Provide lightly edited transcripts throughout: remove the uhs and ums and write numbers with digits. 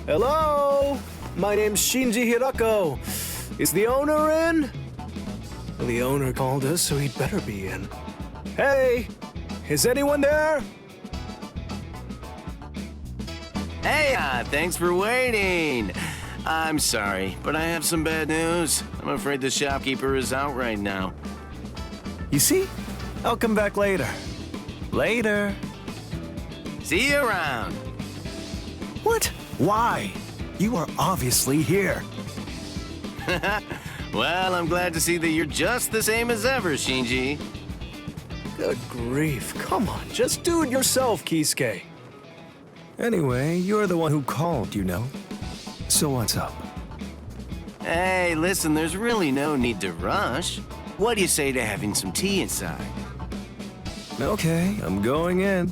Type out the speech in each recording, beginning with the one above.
Hello? My name's Shinji Hirako. Is the owner in? Well, the owner called us, so he'd better be in. Hey! Is anyone there? Hey, thanks for waiting. I'm sorry, but I have some bad news. I'm afraid the shopkeeper is out right now. You see? I'll come back later. Later. See you around. What? Why? You are obviously here. Well, I'm glad to see that you're just the same as ever, Shinji. Good grief. Come on, just do it yourself, Kisuke. Anyway, you're the one who called, you know. So what's up? Hey, listen, there's really no need to rush. What do you say to having some tea inside? Okay, I'm going in.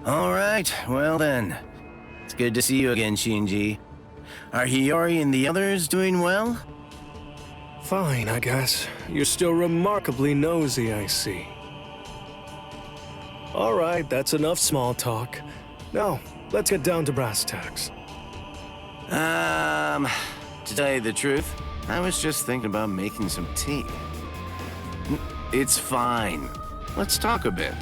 All right, well then. It's good to see you again, Shinji. Are Hiyori and the others doing well? Fine, I guess. You're still remarkably nosy, I see. All right, that's enough small talk. Now, let's get down to brass tacks. To tell you the truth, I was just thinking about making some tea. It's fine. Let's talk a bit.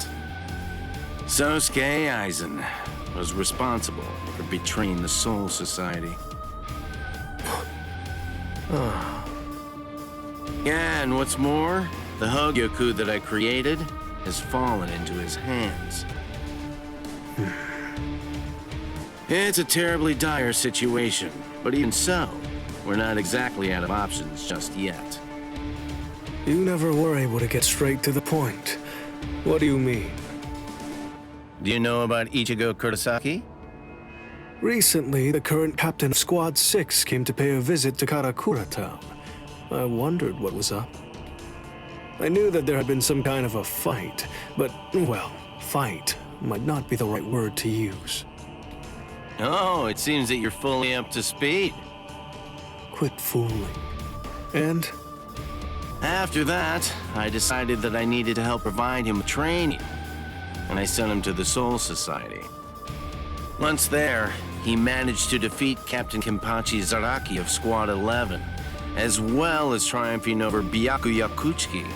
Sosuke Aizen was responsible for betraying the Soul Society. And what's more, the Hogyoku that I created has fallen into his hands. It's a terribly dire situation, but even so, we're not exactly out of options just yet. You never were able to get straight to the point. What do you mean? Do you know about Ichigo Kurosaki? Recently, the current captain of Squad 6 came to pay a visit to Karakura Town. I wondered what was up. I knew that there had been some kind of a fight, but, well, fight might not be the right word to use. Oh, it seems that you're fully up to speed. Quit fooling. And? After that, I decided that I needed to help provide him with training, and I sent him to the Soul Society. Once there, he managed to defeat Captain Kenpachi Zaraki of Squad 11, as well as triumphing over Byakuya Kuchiki.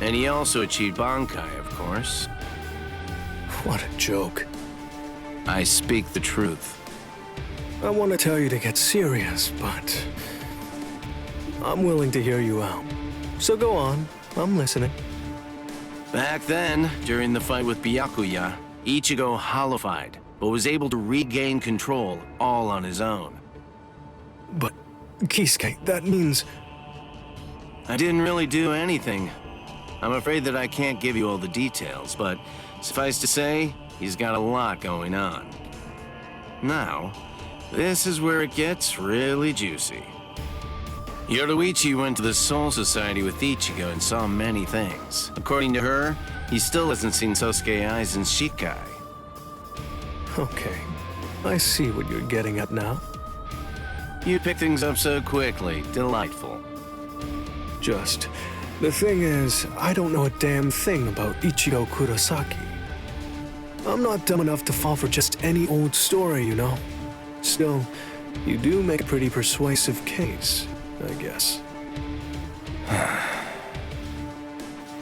And he also achieved Bankai, of course. What a joke. I speak the truth. I want to tell you to get serious, but I'm willing to hear you out. So go on, I'm listening. Back then, during the fight with Byakuya, Ichigo hollowified, but was able to regain control all on his own. But, Kisuke, that means... I didn't really do anything. I'm afraid that I can't give you all the details, but suffice to say, he's got a lot going on. Now, this is where it gets really juicy. Yoruichi went to the Soul Society with Ichigo and saw many things. According to her, he still hasn't seen Sosuke Aizen's Shikai. Okay, I see what you're getting at now. You pick things up so quickly. Delightful. Just, the thing is, I don't know a damn thing about Ichigo Kurosaki. I'm not dumb enough to fall for just any old story, you know? Still, you do make a pretty persuasive case, I guess.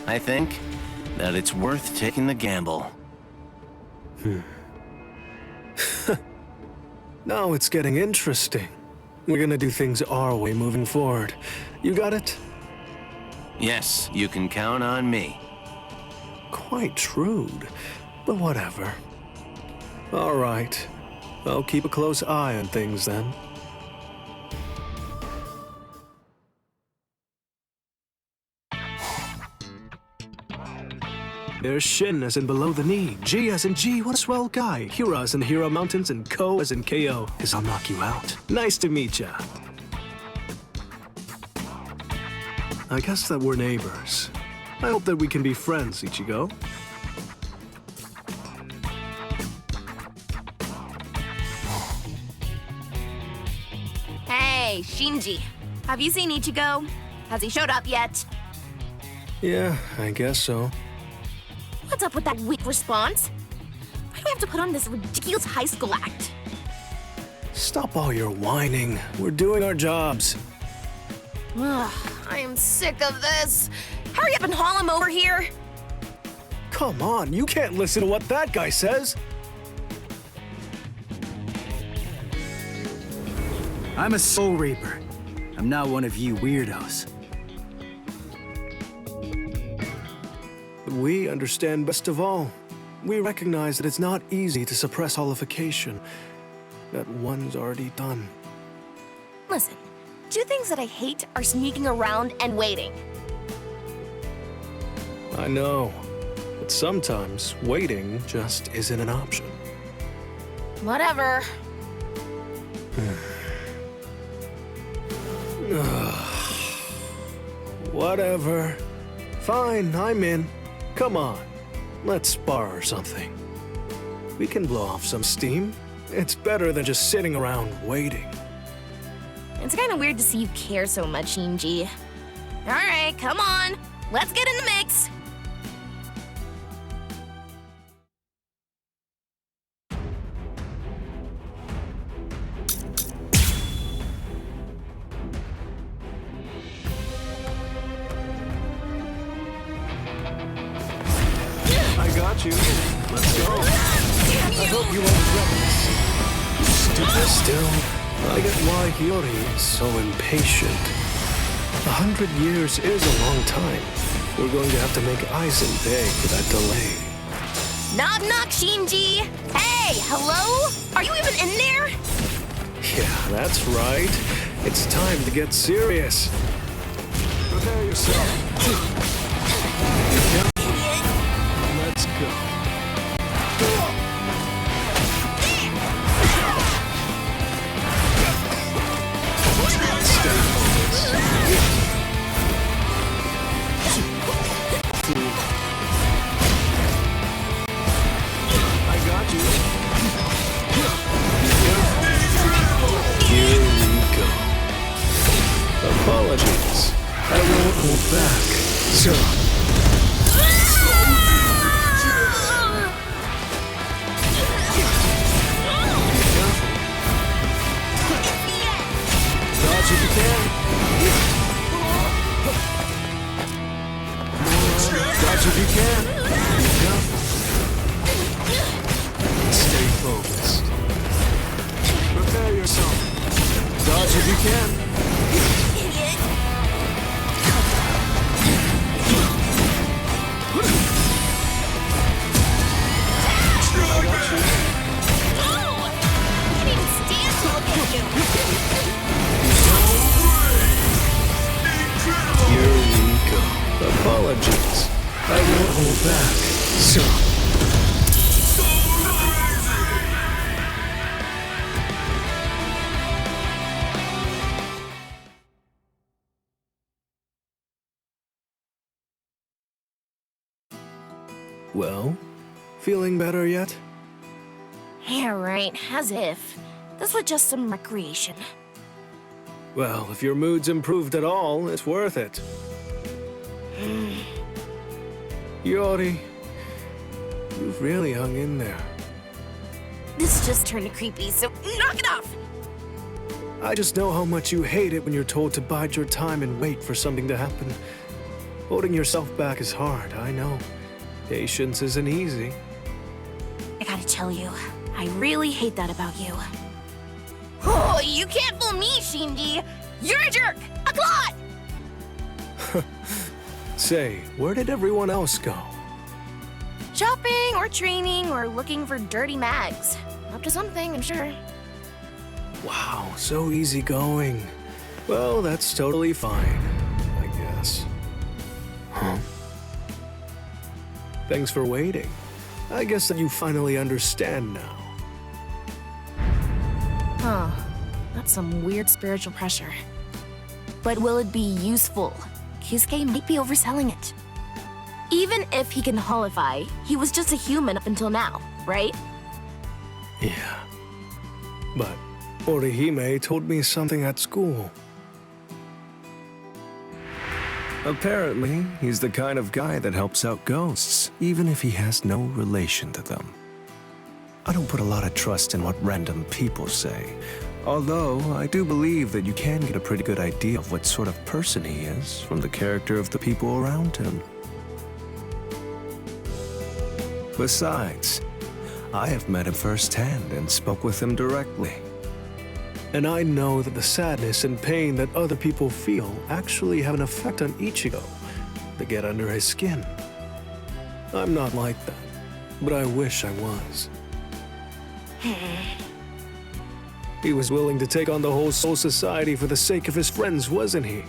I think that it's worth taking the gamble. Now it's getting interesting. We're gonna do things our way moving forward. You got it? Yes, you can count on me. Quite shrewd, but whatever. All right. I'll keep a close eye on things then. There's Shin as in below the knee, G as in G, what a swell guy, Hira as in Hira Mountains, and Ko as in KO, 'cause I'll knock you out. Nice to meet ya. I guess that we're neighbors. I hope that we can be friends, Ichigo. Hey, Shinji. Have you seen Ichigo? Has he showed up yet? Yeah, I guess so. What's up with that weak response? Why do we have to put on this ridiculous high school act? Stop all your whining. We're doing our jobs. Ugh, I am sick of this. Hurry up and haul him over here. Come on, you can't listen to what that guy says. I'm a Soul Reaper. I'm not one of you weirdos. We understand best of all. We recognize that it's not easy to suppress holification that one's already done. Listen, two things that I hate are sneaking around and waiting. I know, but sometimes waiting just isn't an option. Whatever. Whatever. Fine, I'm in. Come on, let's spar or something. We can blow off some steam. It's better than just sitting around waiting. It's kind of weird to see you care so much, Shinji. Alright, come on. Let's get in the mix. I got you. Let's go. I hope you won't regret this. Stupid still. I get why Hiyori is so impatient. 100 years is a long time. We're going to have to make Aizen beg for that delay. Knock knock, Shinji. Hey, hello? Are you even in there? Yeah, that's right. It's time to get serious. Prepare yourself. Let's go. Stay focused. I got you. Here we go. Apologies. I won't hold back. So. Dodge if you can. Dodge if you can. Be careful. Stay focused. Prepare yourself. Dodge if you can. Here we go. Apologies. I won't hold back. So. Well, feeling better yet? Yeah, right. As if. This was just some recreation. Well, if your mood's improved at all, it's worth it. Yori, you've really hung in there. This just turned creepy, so knock it off! I just know how much you hate it when you're told to bide your time and wait for something to happen. Holding yourself back is hard, I know. Patience isn't easy. I gotta tell you, I really hate that about you. Oh, you can't fool me, Shinji! You're a jerk! A clot! Say, where did everyone else go? Shopping, or training, or looking for dirty mags. Up to something, I'm sure. Wow, so easygoing. Well, that's totally fine, I guess. Huh? Thanks for waiting. I guess that you finally understand now. Huh. That's some weird spiritual pressure. But will it be useful? Kisuke might be overselling it. Even if he can holify, he was just a human up until now, right? Yeah. But Orihime told me something at school. Apparently, he's the kind of guy that helps out ghosts, even if he has no relation to them. I don't put a lot of trust in what random people say, although I do believe that you can get a pretty good idea of what sort of person he is from the character of the people around him. Besides, I have met him firsthand and spoke with him directly. And I know that the sadness and pain that other people feel actually have an effect on Ichigo that get under his skin. I'm not like that, but I wish I was. He was willing to take on the whole Soul Society for the sake of his friends, wasn't he?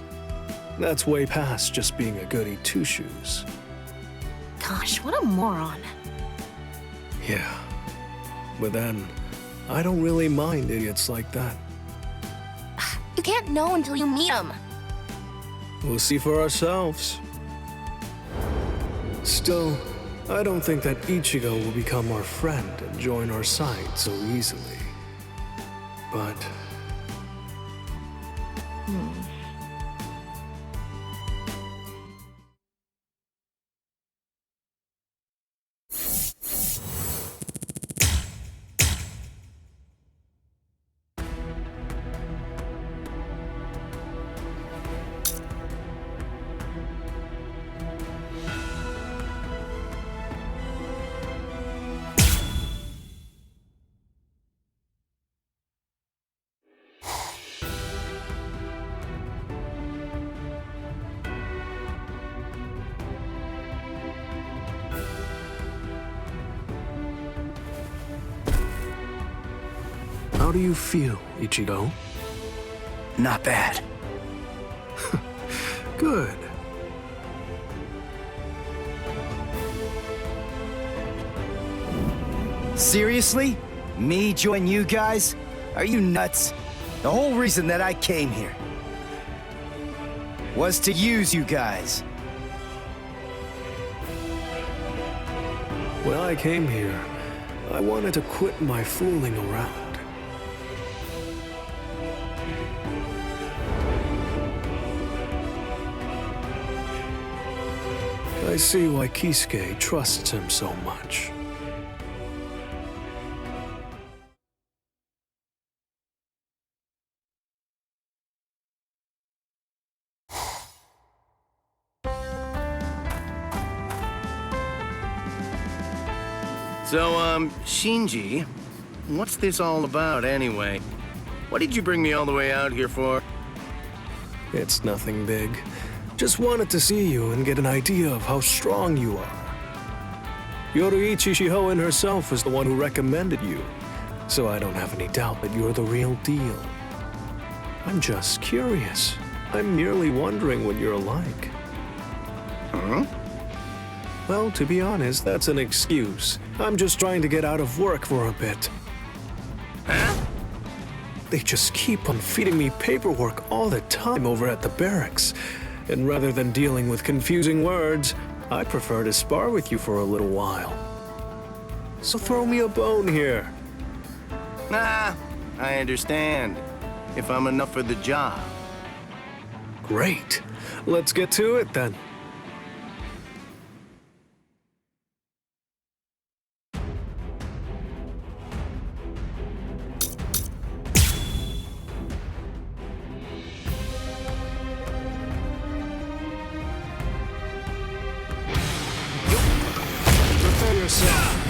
That's way past just being a goody two-shoes. Gosh, what a moron. Yeah, but then, I don't really mind idiots like that. You can't know until you meet him. We'll see for ourselves. Still, I don't think that Ichigo will become our friend and join our side so easily. But... How do you feel, Ichigo? Not bad. Good. Seriously? Me join you guys? Are you nuts? The whole reason that I came here was to use you guys. When I came here, I wanted to quit my fooling around. I see why Kisuke trusts him so much. So, Shinji, what's this all about anyway? What did you bring me all the way out here for? It's nothing big. Just wanted to see you and get an idea of how strong you are. Yoruichi Shihoen herself was the one who recommended you, so I don't have any doubt that you're the real deal. I'm just curious. I'm merely wondering what you're like. Huh? Well, to be honest, that's an excuse. I'm just trying to get out of work for a bit. Huh? They just keep on feeding me paperwork all the time over at the barracks. And rather than dealing with confusing words, I prefer to spar with you for a little while. So throw me a bone here. Nah, I understand. If I'm enough for the job. Great. Let's get to it then.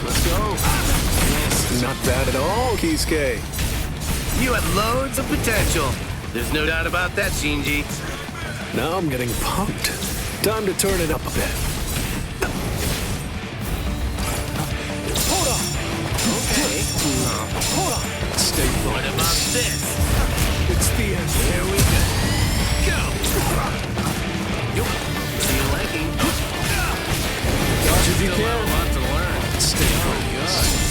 Let's go. Not bad at all, Kisuke. You have loads of potential. There's no doubt about that, Shinji. Now I'm getting pumped. Time to turn it up a bit. Hold on. Okay. Hold on. Stay focused. What about this? It's the end. Here we go. Go! Feel liking? Dodge if you Still have a can. lot to learn. Stay focused.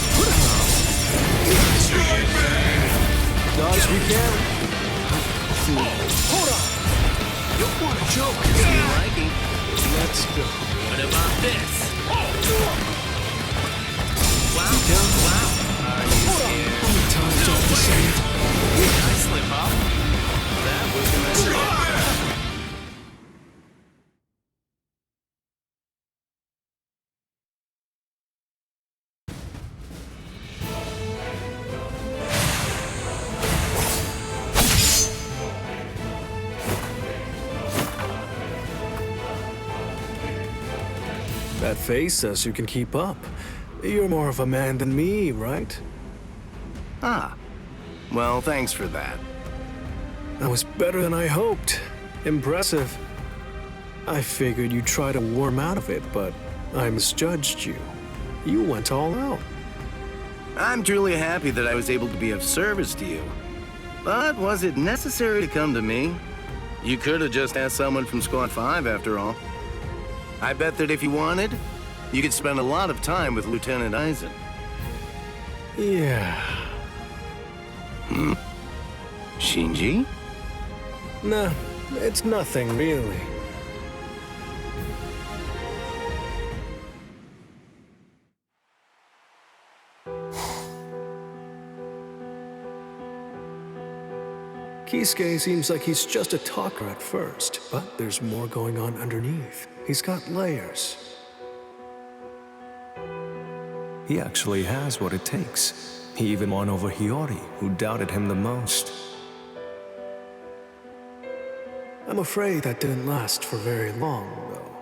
Dodge if you can. Hold on. What a joke. Feel liking? Let's go. What about this? Wow. Wow. Are you scared? How many times do I have to say it? Did I slip up? That was a mistake. That face says you can keep up. You're more of a man than me, right? Ah. Well, thanks for that. That was better than I hoped. Impressive. I figured you'd try to worm out of it, but I misjudged you. You went all out. I'm truly happy that I was able to be of service to you. But was it necessary to come to me? You could have just asked someone from Squad 5 after all. I bet that if you wanted, you could spend a lot of time with Lieutenant Eisen. Yeah. Shinji? Nah, it's nothing really. Kisuke seems like he's just a talker at first, but there's more going on underneath. He's got layers. He actually has what it takes. He even won over Hiyori, who doubted him the most. I'm afraid that didn't last for very long, though.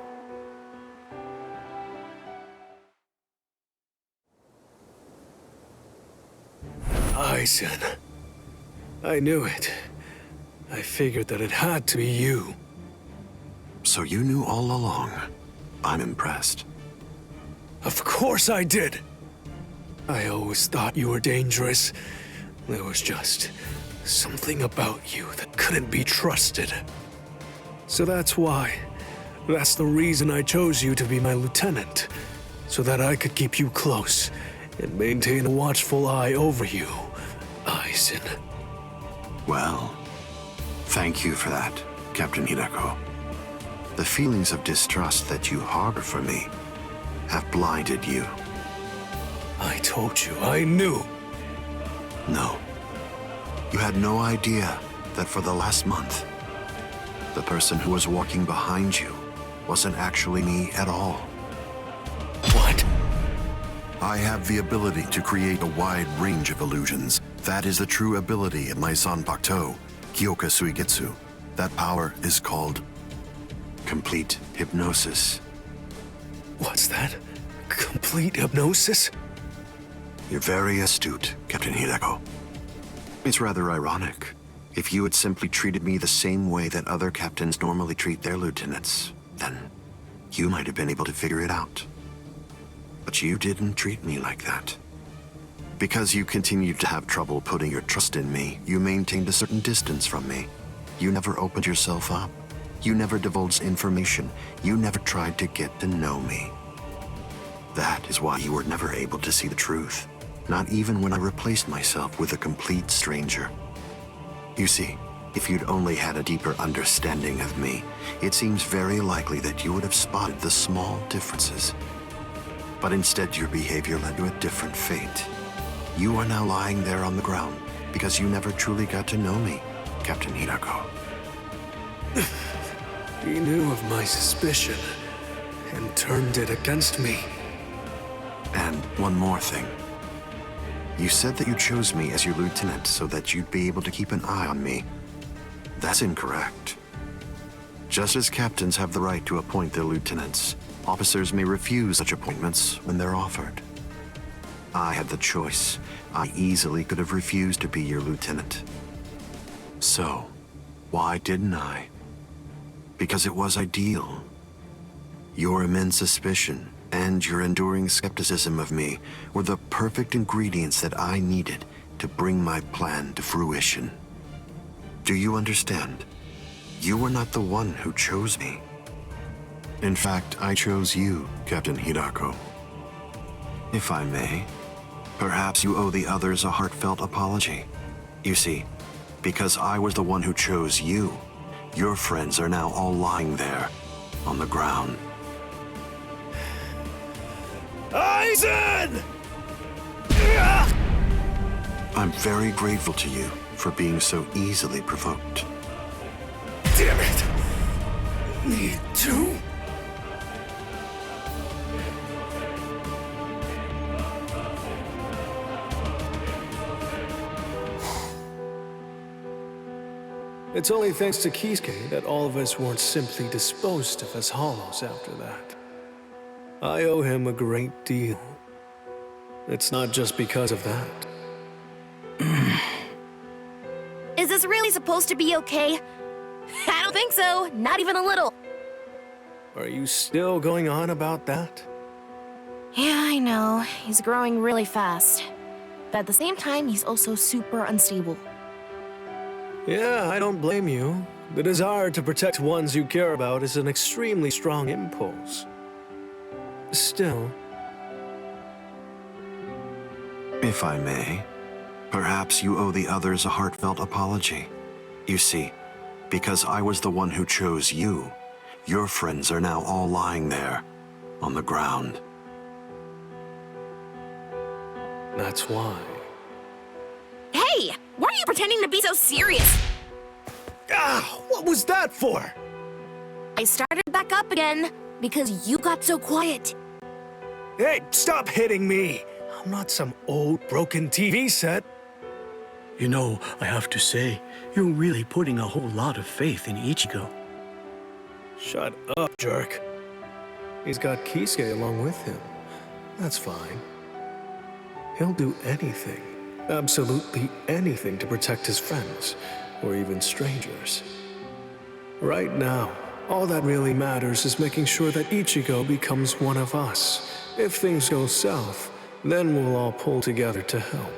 Eisen. I knew it. I figured that it had to be you. So you knew all along. I'm impressed. Of course I did! I always thought you were dangerous. There was just something about you that couldn't be trusted. So that's why. That's the reason I chose you to be my lieutenant. So that I could keep you close and maintain a watchful eye over you, Eisen. Well, thank you for that, Captain Hirako. The feelings of distrust that you harbor for me have blinded you. I told you, I knew. No. You had no idea that for the last month, the person who was walking behind you wasn't actually me at all. What? I have the ability to create a wide range of illusions. That is the true ability of my Zanpakuto, Kyoka Suigetsu. That power is called complete hypnosis. What's that? Complete hypnosis? You're very astute, Captain Hirako. It's rather ironic. If you had simply treated me the same way that other captains normally treat their lieutenants, then you might have been able to figure it out. But you didn't treat me like that. Because you continued to have trouble putting your trust in me, you maintained a certain distance from me. You never opened yourself up. You never divulged information. You never tried to get to know me. That is why you were never able to see the truth. Not even when I replaced myself with a complete stranger. You see, if you'd only had a deeper understanding of me, it seems very likely that you would have spotted the small differences. But instead, your behavior led to a different fate. You are now lying there on the ground because you never truly got to know me, Captain Hirako. He knew of my suspicion and turned it against me. And one more thing. You said that you chose me as your lieutenant so that you'd be able to keep an eye on me. That's incorrect. Just as captains have the right to appoint their lieutenants, officers may refuse such appointments when they're offered. I had the choice. I easily could have refused to be your lieutenant. So, why didn't I? Because it was ideal. Your immense suspicion and your enduring skepticism of me were the perfect ingredients that I needed to bring my plan to fruition. Do you understand? You were not the one who chose me. In fact, I chose you, Captain Hirako. If I may, perhaps you owe the others a heartfelt apology. You see, because I was the one who chose you, your friends are now all lying there, on the ground. Eisen! I'm very grateful to you for being so easily provoked. Damn it! Me too? It's only thanks to Kisuke that all of us weren't simply disposed of as hollows after that. I owe him a great deal. It's not just because of that. Is this really supposed to be okay? I don't think so, not even a little. Are you still going on about that? Yeah, I know. He's growing really fast. But at the same time, he's also super unstable. Yeah, I don't blame you. The desire to protect ones you care about is an extremely strong impulse. Still... If I may, perhaps you owe the others a heartfelt apology. You see, because I was the one who chose you, your friends are now all lying there, on the ground. That's why. Hey! Why are you pretending to be so serious? Ah! What was that for? I started back up again because you got so quiet. Hey, stop hitting me! I'm not some old broken TV set. You know, I have to say, you're really putting a whole lot of faith in Ichigo. Shut up, jerk. He's got Kisuke along with him. That's fine. He'll do anything, absolutely anything to protect his friends, or even strangers. Right now, all that really matters is making sure that Ichigo becomes one of us. If things go south, then we'll all pull together to help.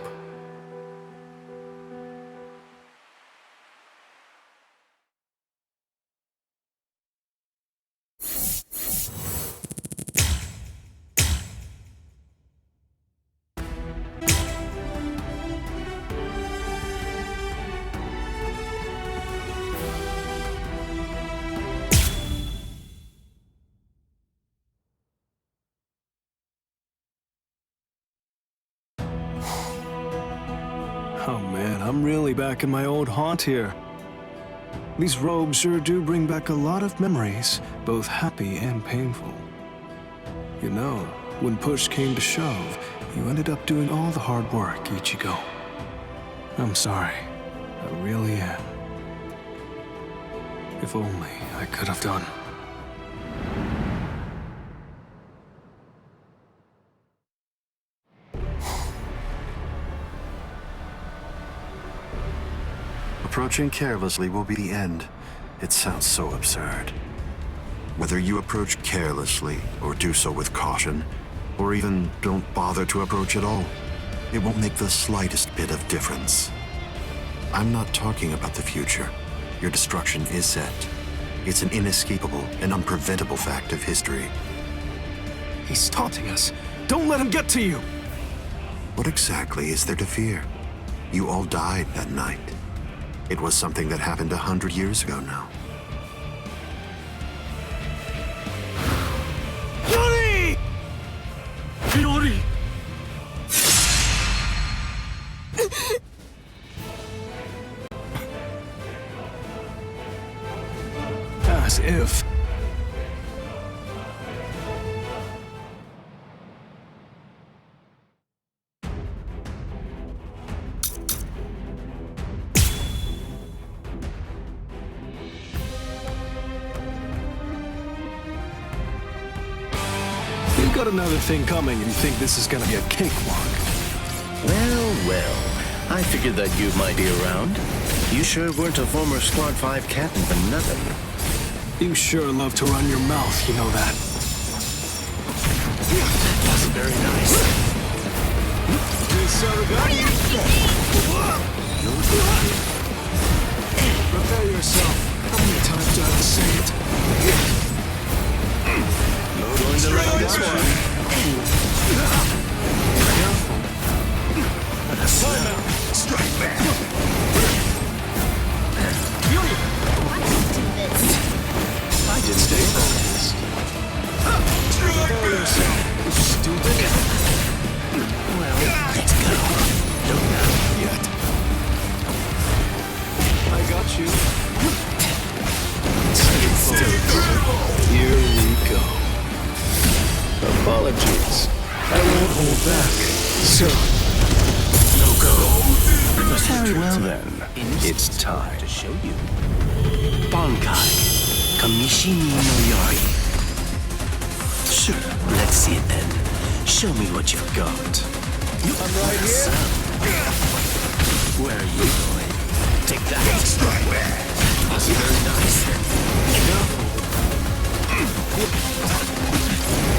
Oh man, I'm really back in my old haunt here. These robes sure do bring back a lot of memories, both happy and painful. You know, when push came to shove, you ended up doing all the hard work, Ichigo. I'm sorry. I really am. If only I could have done. Approaching carelessly will be the end. It sounds so absurd. Whether you approach carelessly, or do so with caution, or even don't bother to approach at all, it won't make the slightest bit of difference. I'm not talking about the future. Your destruction is set. It's an inescapable and unpreventable fact of history. He's taunting us. Don't let him get to you! What exactly is there to fear? You all died that night. It was something that happened 100 years ago now. Johnny! Hirori! As if... You got another thing coming and you think this is gonna be a cakewalk. Well, I figured that you might be around. You sure weren't a former Squad 5 captain for nothing. You sure love to run your mouth, you know that. That wasn't very nice. Prepare yourself. How many times do I have to say it? Not going to like this one. Careful. Strike back! I didn't stay focused. Prepare yourself, you stupid. Well, let's go. Don't know Yet. I got you. Stay focused. Here we go. Apologies. I won't hold back. So, no go. Very well then. It's time to show you. Bankai, Kamishini no Yari. Sure, let's see it then. Show me what you've got. I'm right here. Where are you going? Take that. Very nice.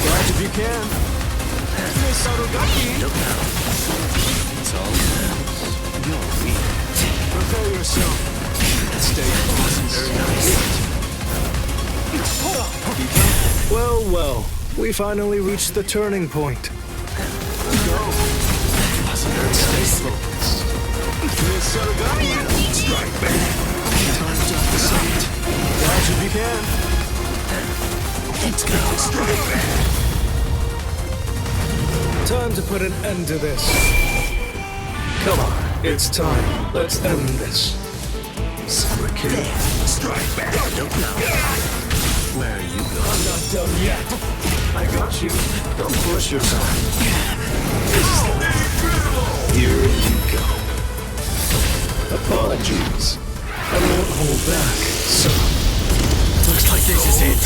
Dodge if you can. Look now. It's all yours. You're weak. Prepare yourself. Stay close. Very nice. Well, well. We finally reached the turning point. Let's go. Stay focused. Strike back. Time to decide. Dodge if you can. Let's go. Strike back. Time to put an end to this. Come on, it's time. Let's end this. Super kill. Strike back. Don't know. Where are you going? I'm not done yet. I got you. Don't push yourself. Here you go. Apologies. I won't hold back, so... Looks like this is it.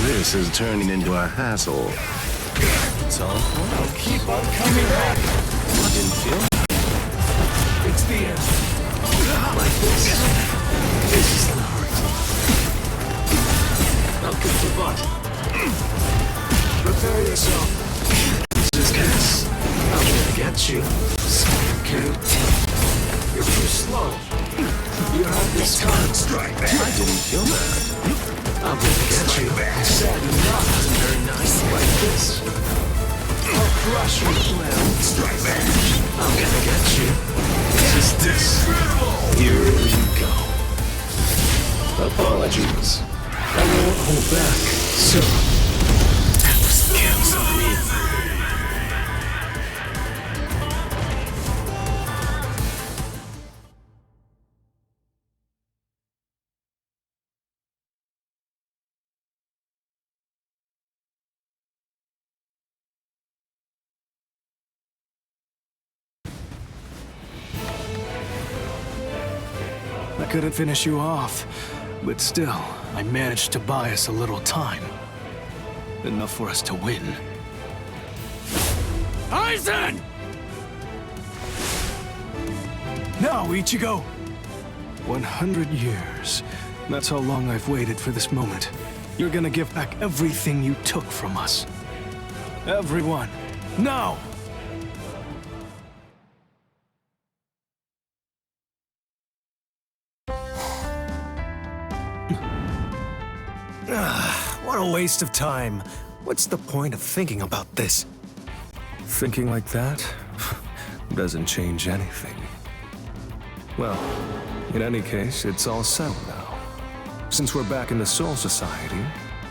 This is turning into a hassle. It's all I'll keep on coming back. I didn't feel It's the end. Like this. This is the heart. I'll kick the butt. Prepare yourself. This is this. I'm gonna get you. Super cute. You're too slow. You have this time. Strike back. I didn't feel that. I'm gonna get you. Sad enough. Very nice. Like this. I'll crush you. Strike back. I'm gonna get you. This. Here you go. Apologies. I won't hold back, so... That was kills on me. I couldn't finish you off, but still, I managed to buy us a little time. Enough for us to win. Aizen! Now, Ichigo! 100 years. That's how long I've waited for this moment. You're gonna give back everything you took from us. Everyone, now! What a waste of time. What's the point of thinking about this? Thinking like that doesn't change anything. Well, in any case, it's all settled now. Since we're back in the Soul Society,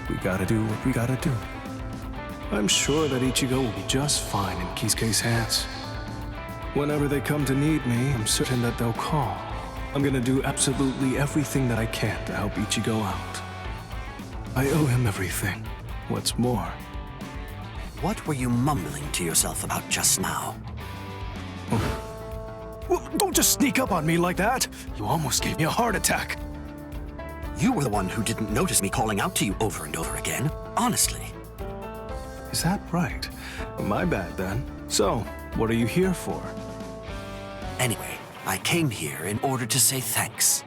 we gotta do what we gotta do. I'm sure that Ichigo will be just fine in Kisuke's hands. Whenever they come to need me, I'm certain that they'll call. I'm gonna do absolutely everything that I can to help Ichigo out. I owe him everything. What's more, What were you mumbling to yourself about just now? well, don't just sneak up on me like that. You almost gave me a heart attack. You were the one who didn't notice me calling out to you over and over again. Honestly. Is that right? My bad then. So, what are you here for? Anyway, I came here in order to say thanks.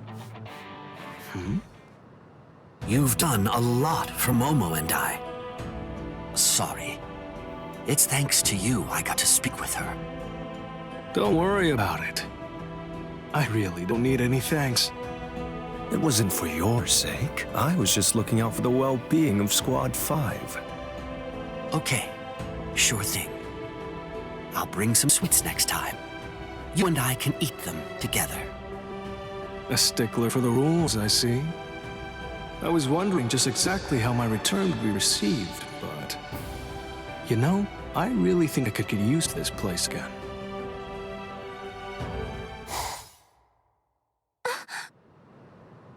You've done a lot for Momo and I. Sorry. It's thanks to you I got to speak with her. Don't worry about it. I really don't need any thanks. It wasn't for your sake. I was just looking out for the well-being of Squad 5. Okay, sure thing. I'll bring some sweets next time. You and I can eat them together. A stickler for the rules, I see. I was wondering just exactly how my return would be received, but... You know, I really think I could get used to this place again.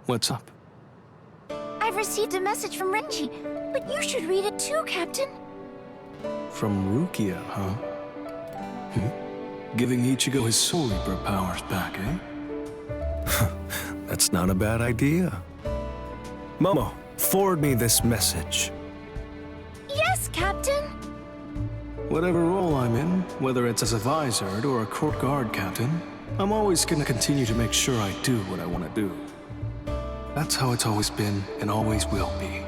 What's up? I've received a message from Renji, but you should read it too, Captain. From Rukia, huh? Giving Ichigo his Soul Reaper powers back, eh? That's not a bad idea. Momo, Forward me this message. Yes, Captain. Whatever role I'm in, whether it's as a visored or a court guard captain, I'm always gonna continue to make sure I do what I want to do. That's how it's always been and always will be.